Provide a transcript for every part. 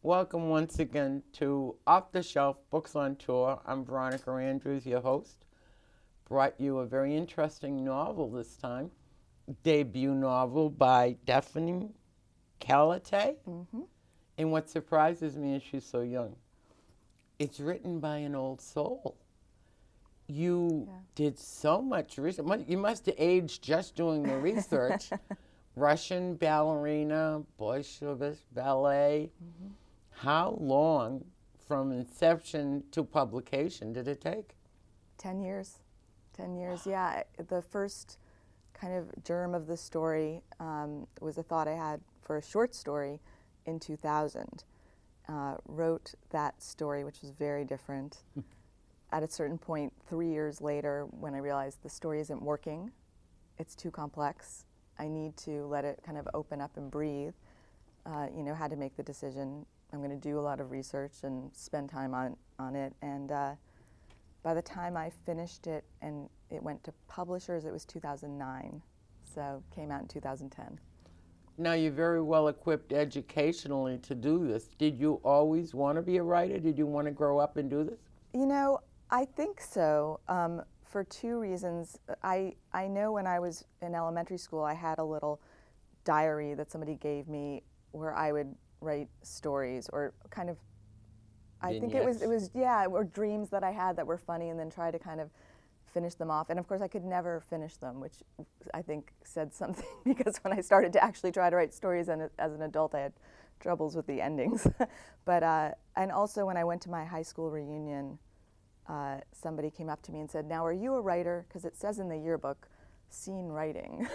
Welcome once again to Off the Shelf Books on Tour. I'm Veronica Andrews, your host. Brought you a very interesting novel this time, debut novel by Daphne Kalotay. And what surprises me is she's so young. It's written by an old soul. You did so much research. You must have aged just doing the research. Russian ballerina, Bolshevik ballet. How long from inception to publication did it take? 10 years. 10 years, yeah. The first kind of germ of the story was a thought I had for a short story in 2000. Wrote that story, which was very different. At a certain point, 3 years later, when I realized the story isn't working, it's too complex, I need to let it kind of open up and breathe, had to make the decision. I'm going to do a lot of research and spend time on it. And by the time I finished it and it went to publishers, it was 2009. So it came out in 2010. Now, you're very well equipped educationally to do this. Did you always want to be a writer? Did you want to grow up and do this? I think so, for two reasons. I know when I was in elementary school, I had a little diary that somebody gave me where I would write stories or kind of, I think it was or dreams that I had that were funny and then try to kind of finish them off. And of course I could never finish them, which I think said something because when I started to actually try to write stories as an adult, I had troubles with the endings. But, and also when I went to my high school reunion, somebody came up to me and said, "Now are you a writer?" Because it says in the yearbook, "Seen writing,"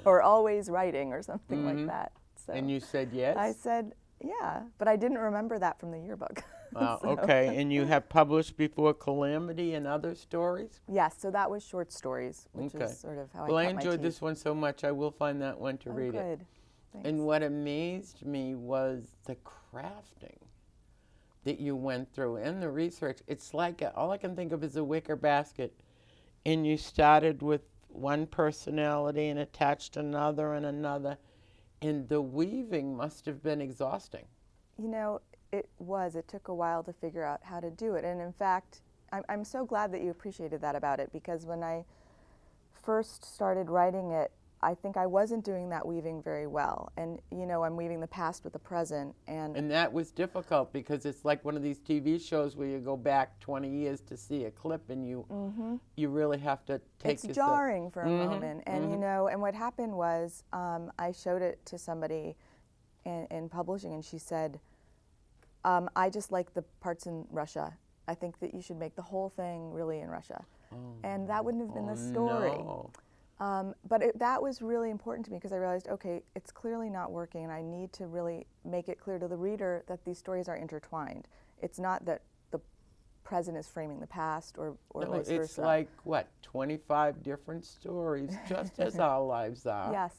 or "always writing," or something like that. So and you said yes? I said, yeah, but I didn't remember that from the yearbook. Wow, So. okay. And you have published before Calamity and other stories? Yes, so that was short stories, which is sort of how Well, I I cut my enjoyed teeth. this one so much, I will find that one to read Good. it. Thanks. And what amazed me was the crafting that you went through and the research. It's like all I can think of is a wicker basket. And you started with one personality and attached another and another. And the weaving must have been exhausting. It was. It took a while to figure out how to do it. And in fact, I'm so glad that you appreciated that about it, because when I first started writing it, I think I wasn't doing that weaving very well. And, I'm weaving the past with the present. And that was difficult because it's like one of these TV shows where you go back 20 years to see a clip and you really have to take It's jarring for a moment. And, and what happened was I showed it to somebody in publishing, and she said, I just like the parts in Russia. I think that you should make the whole thing really in Russia. And that wouldn't have been the story. No. But that was really important to me because I realized, okay, it's clearly not working, and I need to really make it clear to the reader that these stories are intertwined. It's not that the present is framing the past or vice versa. It's like, 25 different stories, just as our lives are. Yes.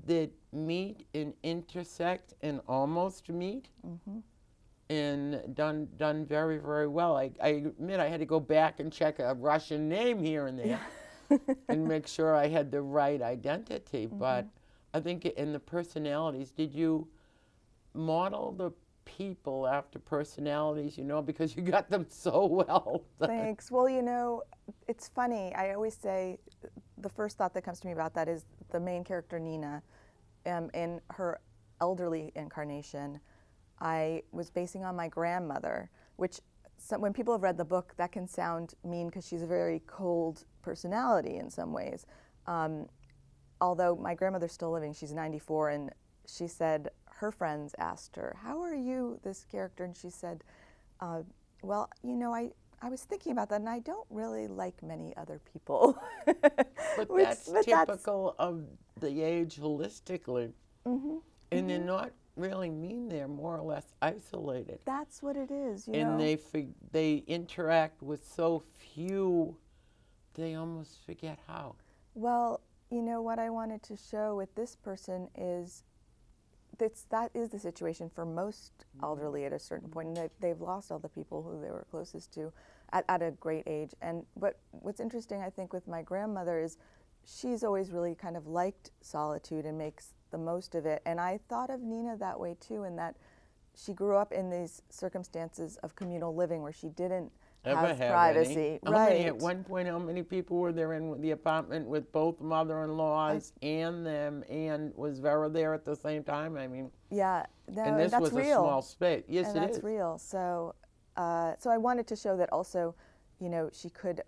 That meet and intersect and almost meet. And done very, very well. I admit I had to go back and check a Russian name here and there and make sure I had the right identity. But I think in the personalities, did you model the people after personalities, because you got them so well? Thanks. Well, it's funny. I always say the first thought that comes to me about that is the main character, Nina, in her elderly incarnation, I was basing on my grandmother, which when people have read the book, that can sound mean because she's a very cold personality in some ways. Although my grandmother's still living, she's 94, and she said her friends asked her, "How are you, this character?" And she said, well, I was thinking about that, and I don't really like many other people. But that's typical of the age holistically. And they're not really mean they're more or less isolated. That's what it is, you And know. they interact with so few, they almost forget how. Well, you know, what I wanted to show with this person is that is the situation for most elderly at a certain point, and they've lost all the people who they were closest to at a great age. But what's interesting, I think, with my grandmother is she's always really kind of liked solitude and makes the most of it. And I thought of Nina that way too, in that she grew up in these circumstances of communal living where she didn't have privacy. Right. At one point, how many people were there in the apartment with both mother-in-laws and them, and was Vera there at the same time? I mean, yeah, no, and this was real. A small space. Yes, and it that's is. real. So, so I wanted to show that also, you know, she could,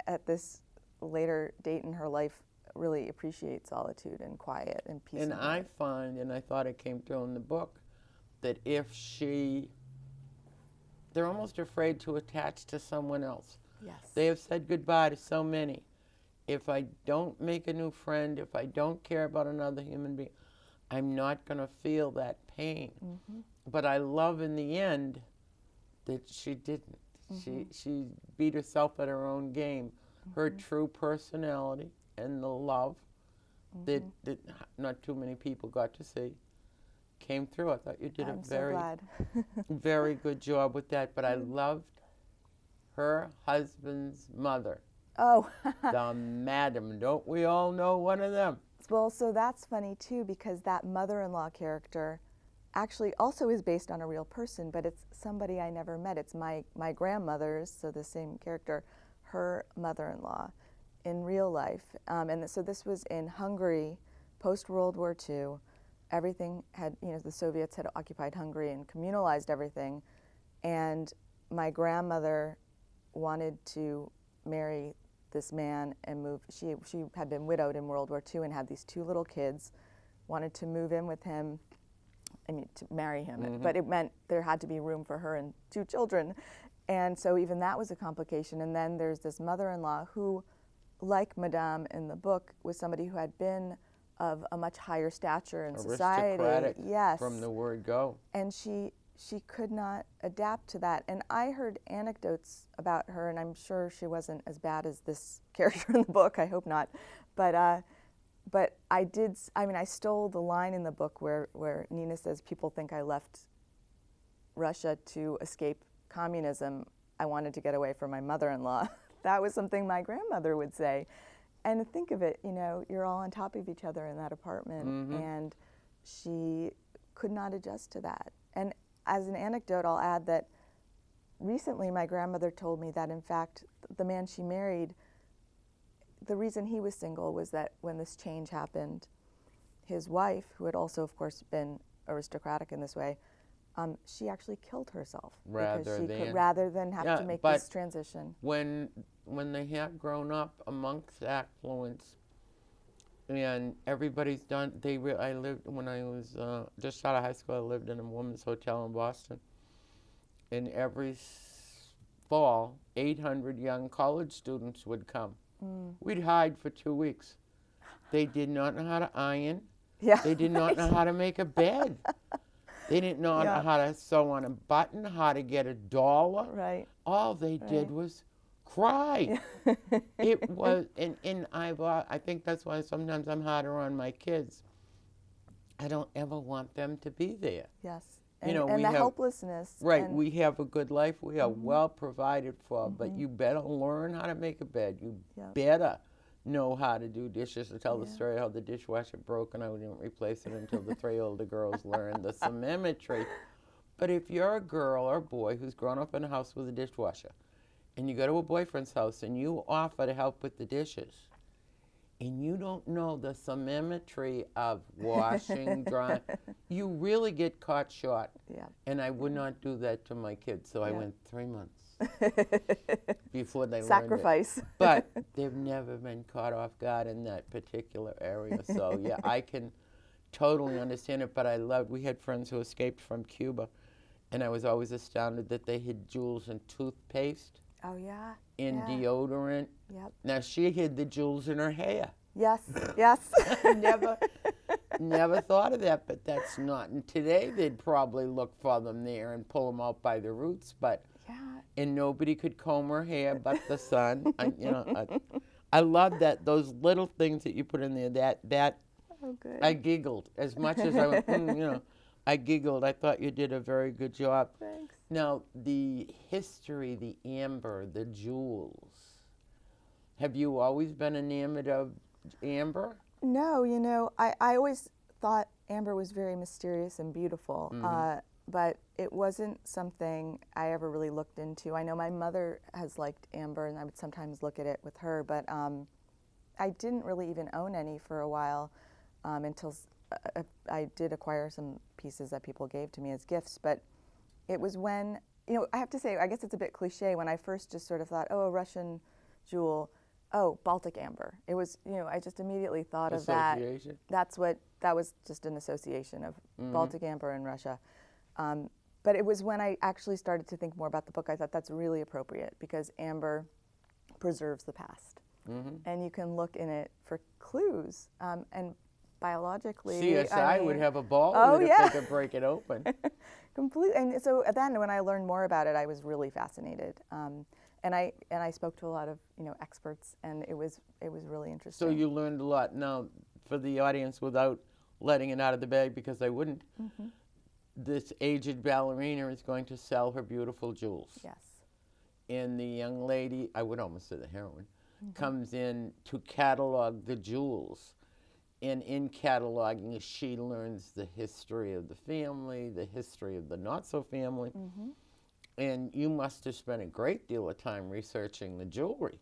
at this later date in her life, really appreciate solitude and quiet and peace. And I find, and I thought it came through in the book, that they're almost afraid to attach to someone else. Yes. They have said goodbye to so many. If I don't make a new friend, if I don't care about another human being, I'm not going to feel that pain. Mm-hmm. But I love in the end that she didn't. Mm-hmm. She beat herself at her own game. Mm-hmm. Her true personality and the love that not too many people got to see came through. I thought you did I'm so glad. very good job with that. But I loved her husband's mother. Oh. The madam. Don't we all know one of them? Well, so that's funny too, because that mother-in-law character actually also is based on a real person, but it's somebody I never met. It's my grandmother's, so the same character, her mother-in-law in real life. So this was in Hungary, post-World War II. Everything had, you know, the Soviets had occupied Hungary and communalized everything. And my grandmother wanted to marry this man and move. She had been widowed in World War II and had these 2 little kids, wanted to move in with him, to marry him. Mm-hmm. But it meant there had to be room for her and 2 children. And so even that was a complication. And then there's this mother-in-law who, like Madame in the book, was somebody who had been of a much higher stature in society. Aristocratic, yes. From the word go. And she could not adapt to that. And I heard anecdotes about her, and I'm sure she wasn't as bad as this character in the book. I hope not. But I did. I mean, I stole the line in the book where Nina says, "People think I left Russia to escape communism. I wanted to get away from my mother-in-law." That was something my grandmother would say. And think of it, you know, you're all on top of each other in that apartment, and she could not adjust to that. And as an anecdote, I'll add that recently my grandmother told me that, in fact, the man she married, the reason he was single was that when this change happened, his wife, who had also, of course, been aristocratic in this way, she actually killed herself rather than have to make this transition. When they have grown up amongst affluence, and everybody's done. I lived when I was just out of high school. I lived in a woman's hotel in Boston, and every fall, 800 young college students would come. We'd hide for 2 weeks. They did not know how to iron. Yeah, they did not know how to make a bed. They didn't know how to sew on a button, how to get $1. Right. All they did was cry. It was, and I think that's why sometimes I'm harder on my kids. I don't ever want them to be there. Yes. And the helplessness. Right. We have a good life. We are well provided for, but you better learn how to make a bed. You better know how to do dishes. To tell the story how the dishwasher broke and I didn't replace it until the 3 older girls learned the symmetry. But if you're a girl or a boy who's grown up in a house with a dishwasher, and you go to a boyfriend's house and you offer to help with the dishes, and you don't know the symmetry of washing, drying, you really get caught short. Yeah. And I would not do that to my kids, so I went 3 months before they Sacrifice. learned it. But they've never been caught off guard in that particular area. So, yeah, I can totally understand it. But we had friends who escaped from Cuba, and I was always astounded that they hid jewels in toothpaste. Oh, yeah. In deodorant. Yep. Now, she hid the jewels in her hair. Yes, yes. Never thought of that, but that's not. And today they'd probably look for them there and pull them out by the roots, but Yeah. and nobody could comb her hair but the son. I love that, those little things that you put in there. That Oh, good. I giggled as much as I went. I giggled. I thought you did a very good job. Thanks. Now the history, the amber, the jewels. Have you always been enamored of amber? No, I always thought amber was very mysterious and beautiful, but it wasn't something I ever really looked into. I know my mother has liked amber, and I would sometimes look at it with her, but I didn't really even own any for a while until I did acquire some pieces that people gave to me as gifts. But it was when, I have to say, I guess it's a bit cliche, when I first just sort of thought, oh, a Russian jewel, oh, Baltic amber. It was, I just immediately thought of that. Association? That was just an association of Baltic amber and Russia. But it was when I actually started to think more about the book, I thought that's really appropriate, because amber preserves the past. And you can look in it for clues. And biologically, CSI would have a ball with it if they could break it open. Completely. And so then when I learned more about it, I was really fascinated. And I spoke to a lot of experts, and it was really interesting. So you learned a lot. Now, for the audience, without letting it out of the bag, because I wouldn't, this aged ballerina is going to sell her beautiful jewels. Yes. And the young lady, I would almost say the heroine, comes in to catalog the jewels. And in cataloging, she learns the history of the family, the history of the not-so-family. And you must have spent a great deal of time researching the jewelry.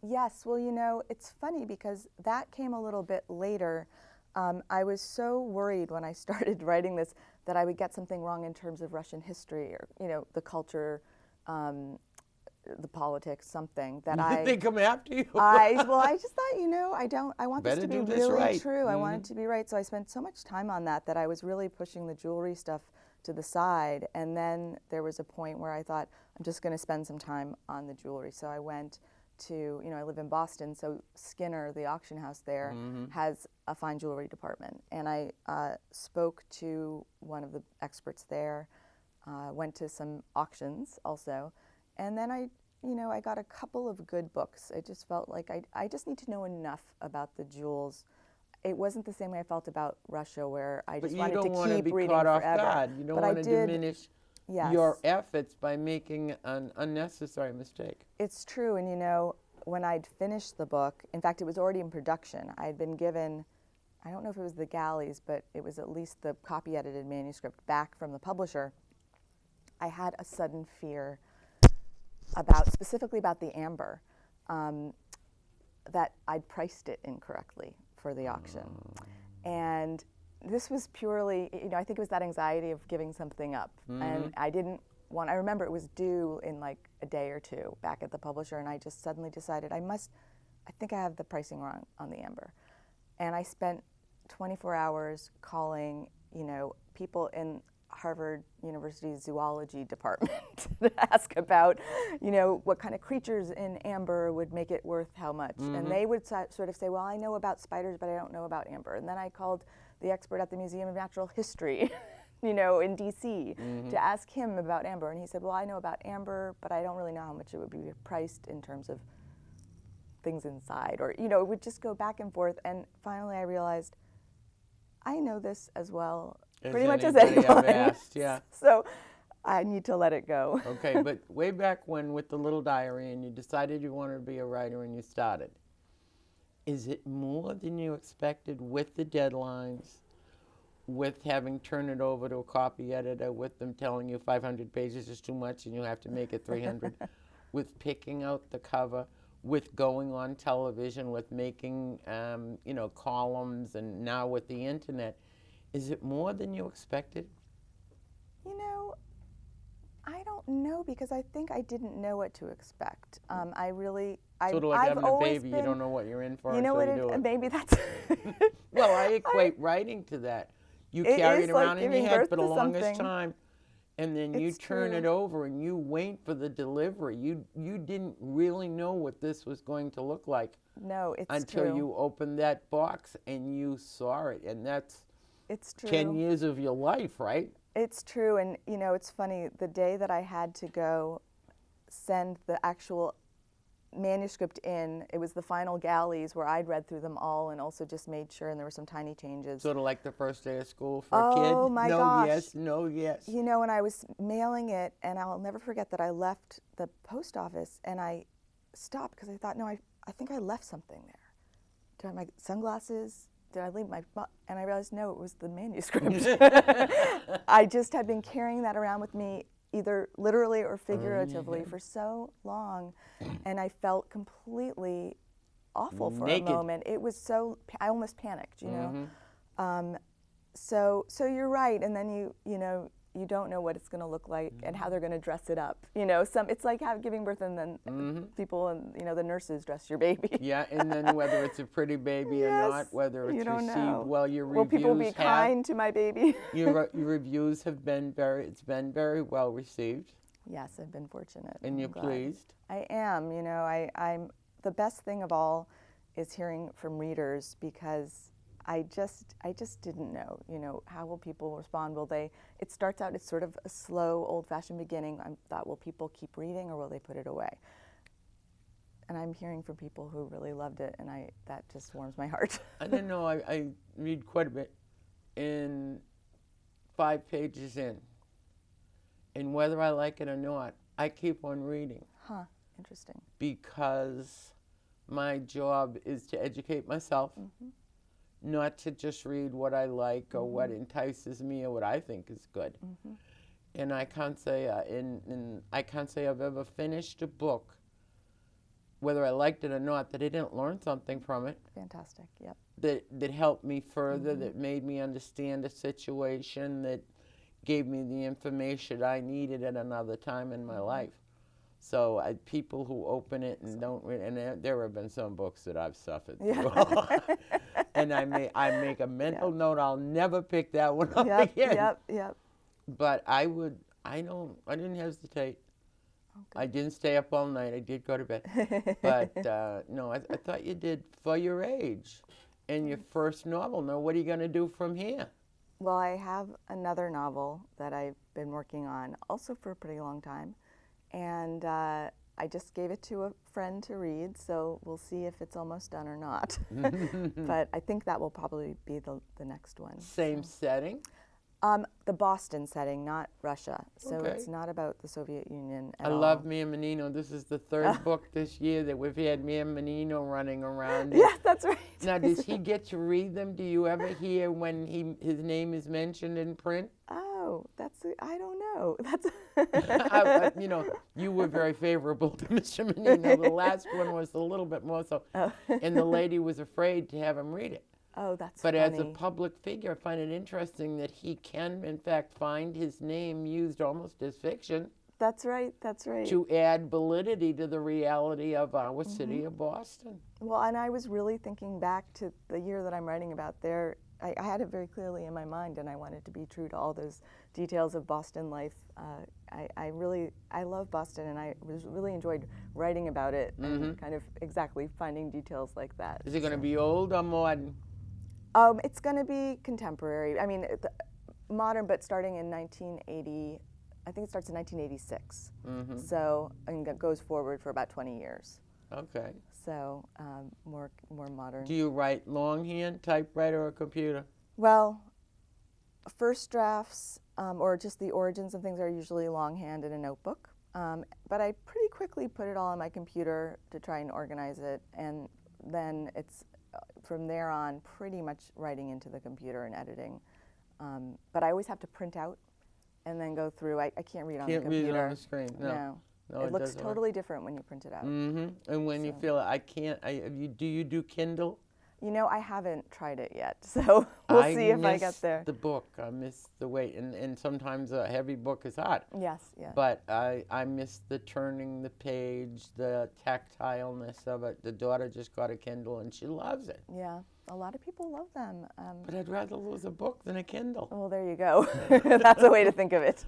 Yes, well, it's funny because that came a little bit later. I was so worried when I started writing this that I would get something wrong in terms of Russian history, or the culture, the politics, something that They come after you. I just thought, I want this Better to be do this really right. true. I want it to be right. So I spent so much time on that I was really pushing the jewelry stuff to the side. And then there was a point where I thought, I'm just going to spend some time on the jewelry. So I went to, I live in Boston, so Skinner, the auction house there, has a fine jewelry department. And I spoke to one of the experts there, went to some auctions also, and then I got a couple of good books. I just felt like I just need to know enough about the jewels. It wasn't the same way I felt about Russia, where I just wanted to keep reading forever. But you don't want to be caught off guard. You don't want to diminish your efforts by making an unnecessary mistake. It's true, and when I'd finished the book, in fact, it was already in production. I'd been given, I don't know if it was the galleys, but it was at least the copy-edited manuscript back from the publisher. I had a sudden fear specifically about the amber, that I'd priced it incorrectly for the auction. And this was purely, I think it was that anxiety of giving something up. And I remember it was due in like a day or two back at the publisher, and I just suddenly decided I think I have the pricing wrong on the amber. And I spent 24 hours calling, people in Harvard University's zoology department to ask about, what kind of creatures in amber would make it worth how much. And they would sort of say, well, I know about spiders, but I don't know about amber. And then I called the expert at the Museum of Natural History, in DC, to ask him about amber. And he said, well, I know about amber, but I don't really know how much it would be priced in terms of things inside. Or, it would just go back and forth. And finally I realized, I know this as well pretty much as anyone. Yeah. So I need to let it go. Okay, but way back when with the little diary and you decided you wanted to be a writer and you started, is it more than you expected with the deadlines, with having turned it over to a copy editor, with them telling you 500 pages is too much and you have to make it 300, with picking out the cover, with going on television, with making, columns, and now with the internet? Is it more than you expected? I don't know, because I think I didn't know what to expect. Sort of like having a baby, you don't know what you're in for until you do it. Maybe that's... Well, I equate writing to that. You carry it around in your head for the longest time, and then you turn it over and you wait for the delivery. You didn't really know what this was going to look like. No, it's until you opened that box and you saw it, and that's It's true. 10 years of your life, right? It's true, and you know, it's funny, the day that I had to go send the actual manuscript in, it was the final galleys where I'd read through them all and also just made sure, and there were some tiny changes. Sort of like the first day of school for a kid. Oh my no gosh. Yes, no yes. You know, when I was mailing it, and I'll never forget that I left the post office and I stopped because I thought, no, I think I left something there. Did I have my sunglasses? Did I leave my, and I realized, no, it was the manuscript. I just had been carrying that around with me, either literally or figuratively, for so long, and I felt completely awful for Naked. a moment. It was so, I almost panicked, you know. So you're right, and then you know, you don't know what it's going to look like and how they're going to dress it up. You know, it's like giving birth, and then people and, you know, the nurses dress your baby. Yeah, and then whether it's a pretty baby or not, whether it's don't received know. well, your Will reviews people be kind to my baby? your reviews have been it's been very well received. Yes, I've been fortunate. And you're pleased? I am. You know, I'm the best thing of all is hearing from readers, because I just didn't know, you know, how will people respond? Will they, it starts out, it's sort of a slow, old-fashioned beginning. I thought, will people keep reading or will they put it away? And I'm hearing from people who really loved it, and that just warms my heart. I don't know, I read quite a bit. In 5 pages in, and whether I like it or not, I keep on reading. Huh, interesting. Because my job is to educate myself, not to just read what I like or what entices me or what I think is good. And I can't say I can't say I've ever finished a book, whether I liked it or not, that I didn't learn something from it. Fantastic. Yep. That helped me further, that made me understand a situation, that gave me the information I needed at another time in my life. So people who open it and don't read, and there have been some books that I've suffered through. And I make a mental note, I'll never pick that one up again. Yep. But I didn't hesitate. I didn't stay up all night. I did go to bed. But no, I thought you did for your age and your first novel. Now, what are you going to do from here? Well, I have another novel that I've been working on also for a pretty long time. And I just gave it to a friend to read, so we'll see if it's almost done or not. But I think that will probably be the next one. Same setting? The Boston setting, not Russia. So Okay. it's not about the Soviet Union at I all. love Mia Menino. This is the third book this year that we've had Mia Menino running around. Yes, that's right. Now, does he get to read them? Do you ever hear when his name is mentioned in print? Oh, I don't know. You know, you were very favorable to Mr. Menino. The last one was a little bit more so. And the lady was afraid to have him read it. Oh, that's But funny. as a public figure, I find it interesting that he can, in fact, find his name used almost as fiction. That's right. To add validity to the reality of our city of Boston. Well, and I was really thinking back to the year that I'm writing about there. I had it very clearly in my mind, and I wanted to be true to all those details of Boston life. I love Boston, and I really enjoyed writing about it and kind of exactly finding details like that. Is it going to be old or modern? It's going to be contemporary. I mean, modern, but starting in 1980. I think it starts in 1986. So, and it goes forward for about 20 years. Okay. So, more modern. Do you write longhand, typewriter, or computer? Well, first drafts or just the origins of things are usually longhand in a notebook. But I pretty quickly put it all on my computer to try and organize it, and then it's from there on pretty much writing into the computer and editing. But I always have to print out and then go through. I can't read on the computer. Can't read it on the screen. No, it looks totally different when you print it out. And when you feel I can't, do you do Kindle? You know, I haven't tried it yet, so we'll see if I get there. The book, I miss the weight, and sometimes a heavy book is hard. Yes. But I miss the turning the page, the tactileness of it. The daughter just got a Kindle and she loves it. Yeah. a lot of people love them. But I'd rather lose a book than a Kindle. Well, there you go. That's a way to think of it.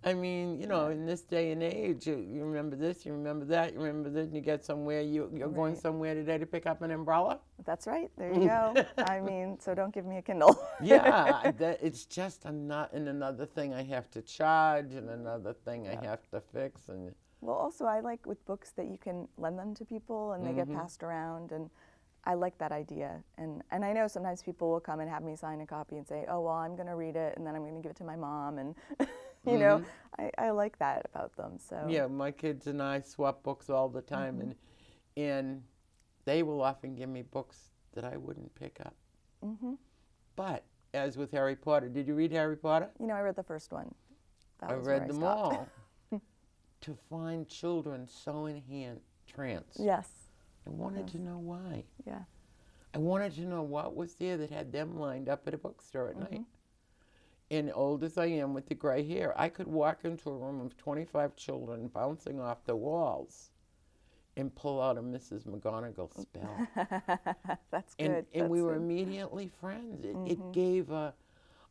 I mean, in this day and age, you remember this, you remember that, you remember this, and you get somewhere, you're going somewhere today to pick up an umbrella. That's right. There you go. I mean, so don't give me a Kindle. Yeah, it's just another thing I have to charge and another thing I have to fix. And well, also I like with books that you can lend them to people and they get passed around, and I like that idea. And I know sometimes people will come and have me sign a copy and say, oh, well, I'm going to read it and then I'm going to give it to my mom. And, I like that about them. So yeah, my kids and I swap books all the time, and they will often give me books that I wouldn't pick up. But as with Harry Potter, did you read Harry Potter? I read the first one. I read them all. To find children so entranced. Yes. I wanted to know why. Yeah. I wanted to know what was there that had them lined up at a bookstore at night. And old as I am with the gray hair, I could walk into a room of 25 children bouncing off the walls and pull out a Mrs. McGonagall spell. That's good. And we were immediately friends. It gave a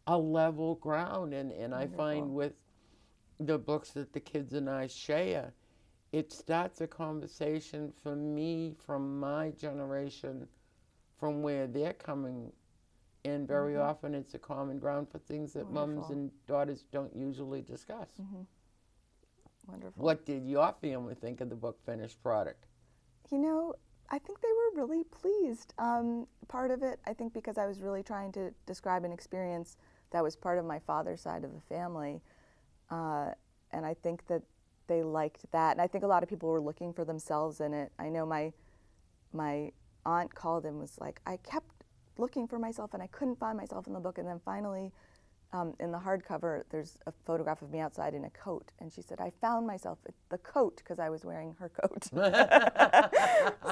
level ground. And I find with the books that the kids and I share, it starts a conversation for me from my generation, from where they're coming. And very often it's a common ground for things that mums and daughters don't usually discuss. Wonderful. What did your family think of the book finished product? I think they were really pleased. Part of it, I think, because I was really trying to describe an experience that was part of my father's side of the family. And I think that they liked that. And I think a lot of people were looking for themselves in it. I know my aunt called and was like, I kept looking for myself and I couldn't find myself in the book. And then finally, in the hardcover, there's a photograph of me outside in a coat. And she said, I found myself in the coat because I was wearing her coat.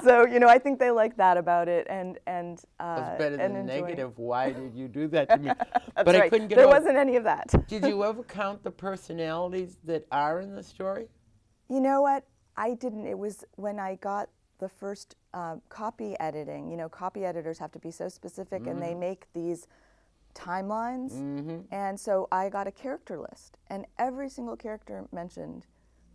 So, I think they like that about it. And It's better than negative. Why did you do that to me? That's but right. I couldn't get There wasn't any of that. Did you ever count the personalities that are in the story? You know what? I didn't. It was when I got the first copy editing. Copy editors have to be so specific, and they make these timelines. And so I got a character list, and every single character mentioned,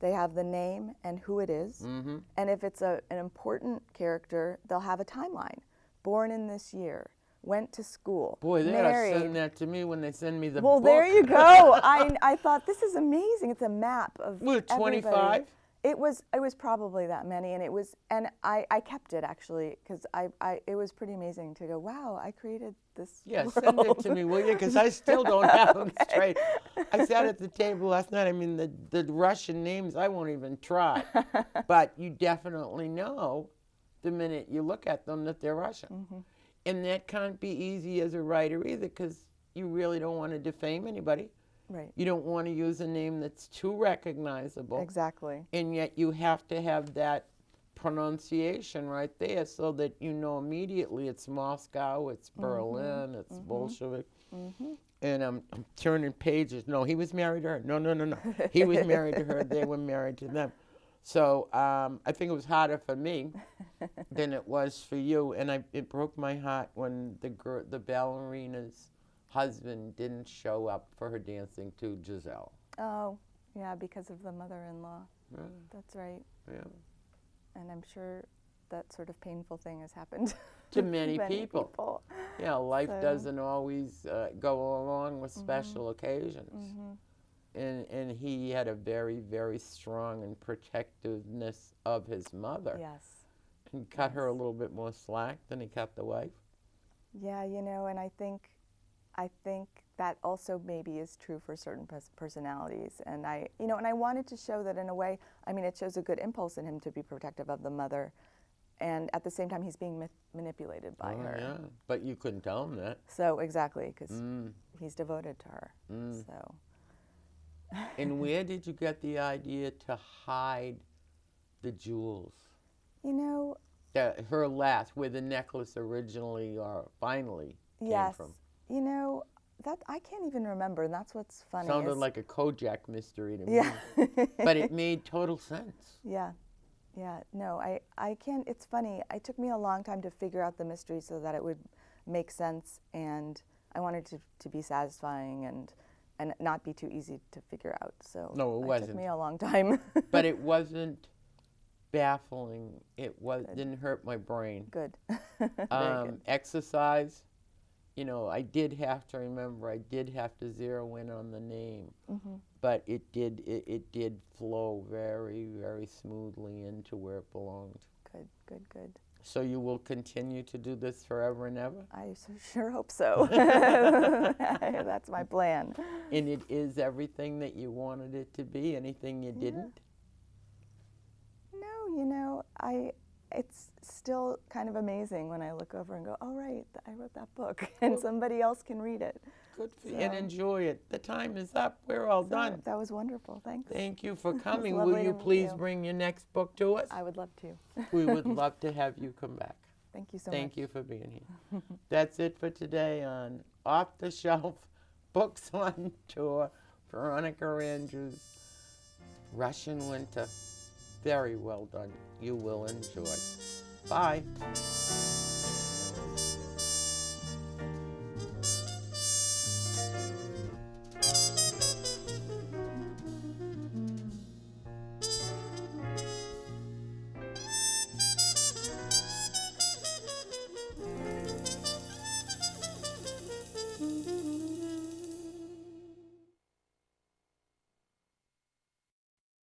they have the name and who it is. And if it's an important character, they'll have a timeline. Born in this year, went to school, Boy, they married. ought to send that to me when they send me the Well, book. there you go. I thought, this is amazing. It's a map of What, 25? It was probably that many, and I kept it actually because it was pretty amazing to go, wow, I created this world. Send it to me, will you? Because I still don't have them straight. I sat at the table last night. I mean, the Russian names I won't even try, but you definitely know the minute you look at them that they're Russian, and that can't be easy as a writer either because you really don't want to defame anybody. Right. You don't want to use a name that's too recognizable. Exactly. And yet you have to have that pronunciation right there so that you know immediately it's Moscow, it's Berlin, it's Bolshevik. And I'm turning pages. No, he was married to her. No. He was married to her. They were married to them. So I think it was harder for me than it was for you. And it broke my heart when the ballerina's husband didn't show up for her dancing to Giselle. Oh, yeah, because of the mother-in-law. Yeah. That's right. Yeah. And I'm sure that sort of painful thing has happened to many people. Yeah, life doesn't always go along with special occasions. And he had a very, very strong and protectiveness of his mother. Yes. And cut her a little bit more slack than he cut the wife. Yeah, and I think that also maybe is true for certain personalities. And I wanted to show that in a way, I mean, it shows a good impulse in him to be protective of the mother. And at the same time, he's being manipulated by her. Yeah, but you couldn't tell him that. So, exactly, because he's devoted to her. So. And where did you get the idea to hide the jewels? Her last, where the necklace originally or finally came from. That I can't even remember, and that's what's funny. Sounded like a Kojak mystery to me. But it made total sense. Yeah. Yeah, no, I can't. It's funny. It took me a long time to figure out the mystery so that it would make sense, and I wanted to be satisfying and not be too easy to figure out. So No, it wasn't. took me a long time. But it wasn't baffling. It Good. didn't hurt my brain. Good. Very good. Exercise, you know, I did have to remember, I did have to zero in on the name, but it did flow very, very smoothly into where it belonged. Good, good, good. So you will continue to do this forever and ever? I sure hope so. That's my plan. And it is everything that you wanted it to be? Anything you didn't? No, you know, it's still kind of amazing when I look over and go, oh, right, I wrote that book, and somebody else can read it. Good for you. And enjoy it. The time is up. We're all done. That was wonderful. Thanks. Thank you for coming. lovely Will to you meet please you. bring your next book to us? I would love to. We would love to have you come back. Thank you so much. Thank you for being here. That's it for today on Off the Shelf Books on Tour. Veronica Andrews, Russian Winter. Very well done. You will enjoy. Bye.